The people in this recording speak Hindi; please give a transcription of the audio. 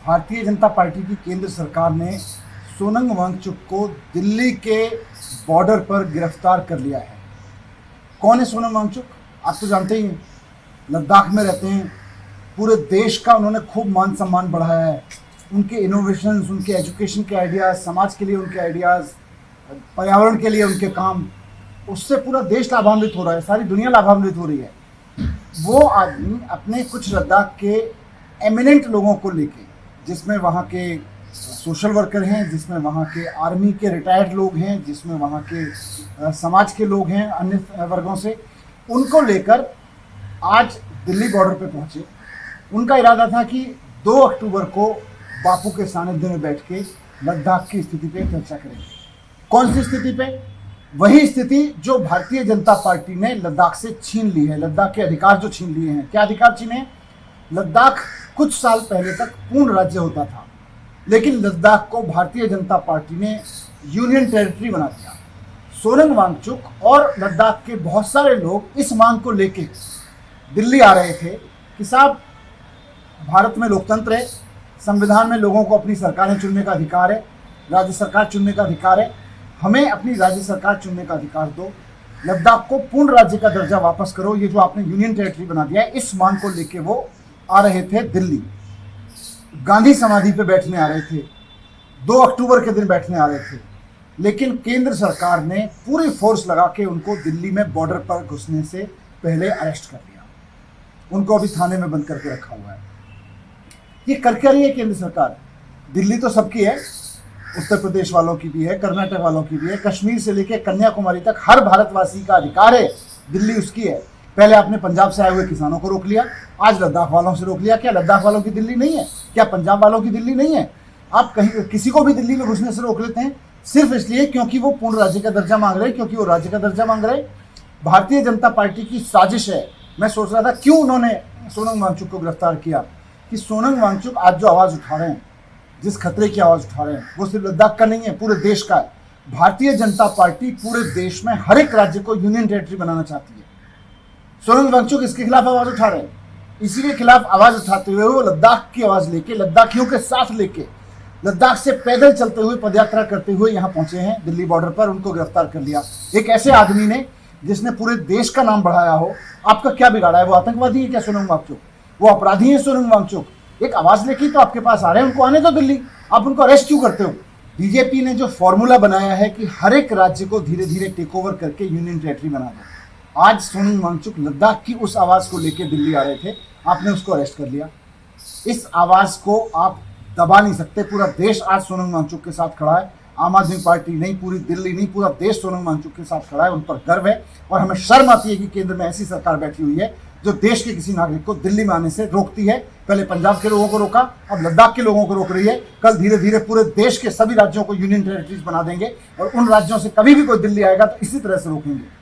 भारतीय जनता पार्टी की केंद्र सरकार ने सोनम वांगचुक को दिल्ली के बॉर्डर पर गिरफ्तार कर लिया है। कौन है सोनम वांगचुक? आप तो जानते ही हैं, लद्दाख में रहते हैं। पूरे देश का उन्होंने खूब मान सम्मान बढ़ाया है। उनके इनोवेशंस, उनके एजुकेशन के आइडियाज़, समाज के लिए उनके आइडियाज़, पर्यावरण के लिए उनके काम, उससे पूरा देश लाभान्वित हो रहा है, सारी दुनिया लाभान्वित हो रही है। वो आदमी अपने कुछ लद्दाख के एमिनेंट लोगों को लेके, जिसमें वहाँ के सोशल वर्कर हैं, जिसमें वहाँ के आर्मी के रिटायर्ड लोग हैं, जिसमें वहाँ के समाज के लोग हैं अन्य वर्गों से, उनको लेकर आज दिल्ली बॉर्डर पे पहुँचे। उनका इरादा था कि 2 अक्टूबर को बापू के सानिध्य में बैठ के लद्दाख की स्थिति पे चर्चा करेंगे। कौन सी स्थिति पे? वही स्थिति जो भारतीय जनता पार्टी ने लद्दाख से छीन ली है, लद्दाख के अधिकार जो छीन लिए हैं। क्या अधिकार छीने? लद्दाख कुछ साल पहले तक पूर्ण राज्य होता था, लेकिन लद्दाख को भारतीय जनता पार्टी ने यूनियन टेरिटरी बना दिया। सोनम वांगचुक और लद्दाख के बहुत सारे लोग इस मांग को लेके दिल्ली आ रहे थे कि साहब, भारत में लोकतंत्र है, संविधान में लोगों को अपनी सरकारें चुनने का अधिकार है, राज्य सरकार चुनने का अधिकार है, हमें अपनी राज्य सरकार चुनने का अधिकार दो, लद्दाख को पूर्ण राज्य का दर्जा वापस करो, ये जो आपने यूनियन टेरिटरी बना दिया है। इस मांग को लेके वो आ रहे थे दिल्ली, गांधी समाधि पे बैठने आ रहे थे, 2 अक्टूबर के दिन बैठने आ रहे थे। लेकिन केंद्र सरकार ने पूरी फोर्स लगा के उनको दिल्ली में बॉर्डर पर घुसने से पहले अरेस्ट कर लिया। उनको अभी थाने में बंद करके रखा हुआ है। ये कर क्या रही है केंद्र सरकार? दिल्ली तो सबकी है, उत्तर प्रदेश वालों की भी है, कर्नाटक वालों की भी है, कश्मीर से लेकर कन्याकुमारी तक हर भारतवासी का अधिकार है, दिल्ली उसकी है। पहले आपने पंजाब से आए हुए किसानों को रोक लिया, आज लद्दाख वालों से रोक लिया। क्या लद्दाख वालों की दिल्ली नहीं है? क्या पंजाब वालों की दिल्ली नहीं है? आप कहीं किसी को भी दिल्ली में घुसने से रोक लेते हैं सिर्फ इसलिए क्योंकि वो पूर्ण राज्य का दर्जा मांग रहे हैं, क्योंकि वो राज्य का दर्जा मांग रहे हैं। भारतीय जनता पार्टी की साजिश है। मैं सोच रहा था क्यों उन्होंने सोनम वांगचुक को गिरफ्तार किया, कि सोनम वांगचुक आज जो आवाज़ उठा रहे हैं, जिस खतरे की आवाज़ उठा रहे हैं, वो सिर्फ लद्दाख का नहीं है, पूरे देश का है। भारतीय जनता पार्टी पूरे देश में हर एक राज्य को यूनियन टेरिटरी बनाना चाहती है। सोनम वांगचुक इसके खिलाफ आवाज़ उठा रहे हैं। इसी के खिलाफ आवाज़ उठाते हुए वो लद्दाख की आवाज़ लेके, लद्दाखियों के साथ लेके, लद्दाख से पैदल चलते हुए, पदयात्रा करते हुए यहाँ पहुंचे हैं दिल्ली बॉर्डर पर। उनको गिरफ्तार कर लिया एक ऐसे आदमी ने जिसने पूरे देश का नाम बढ़ाया हो। आपका क्या बिगाड़ा है? वो आतंकवादी है क्या सोनम वांगचुक? वो अपराधी है सोनम वांगचुक? एक आवाज़ लेके तो आपके पास आ रहे हैं, उनको आने दो दिल्ली। आप उनको अरेस्ट क्यों करते हो? बीजेपी ने जो फॉर्मूला बनाया है कि हर एक राज्य को धीरे धीरे टेक ओवर करके यूनियन टेरिटरी बना दो। आज सोनम वांगचुक लद्दाख की उस आवाज़ को लेकर दिल्ली आ रहे थे, आपने उसको अरेस्ट कर लिया। इस आवाज़ को आप दबा नहीं सकते। पूरा देश आज सोनम वांगचुक के साथ खड़ा है। आम आदमी पार्टी नहीं, पूरी दिल्ली नहीं, पूरा देश सोनम वांगचुक के साथ खड़ा है। उन पर गर्व है और हमें शर्म आती है कि केंद्र में ऐसी सरकार बैठी हुई है जो देश के किसी नागरिक को दिल्ली में आने से रोकती है। पहले पंजाब के लोगों को रोका, अब लद्दाख के लोगों को रोक रही है। कल धीरे धीरे पूरे देश के सभी राज्यों को यूनियन टेरिटरीज बना देंगे और उन राज्यों से कभी भी कोई दिल्ली आएगा तो इसी तरह से रोकेंगे।